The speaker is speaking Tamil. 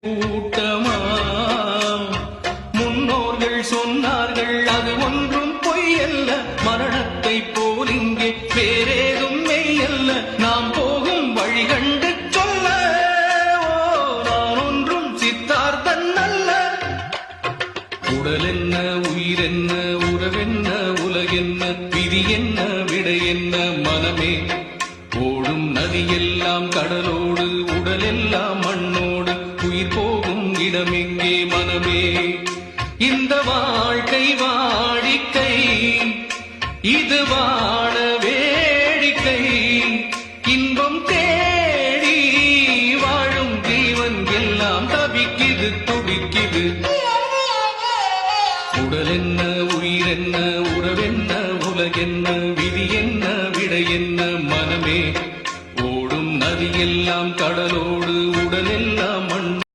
கூட்டமா முன்னோர்கள் சொன்னார்கள் அது ஒன்றும் பொய்யல்ல மரணத்தை போல் இங்கே வேறேதும் மெய்யல்ல நாம் போகும் வழி கண்டு சொல்ல நான் ஒன்றும் சித்தார்த்தன் அல்ல உடல் என்ன உயிர் என்ன உறவென்ன உலகென்ன விதி என்ன விடை என்ன மனமே ஓடும் நதியெல்லாம் கடலோடு உடலெல்லாம் மண்ணோடு உயிர் போகும் இடமெங்கே மனமே இந்த வாழ்க்கை வாடிக்கை இது வாழ வேடிக்கை இன்பம் தேடி வாழும் ஜீவன் எல்லாம் தவிக்குது துடிக்குது உடல் என்ன உயிர் என்ன உறவென்ன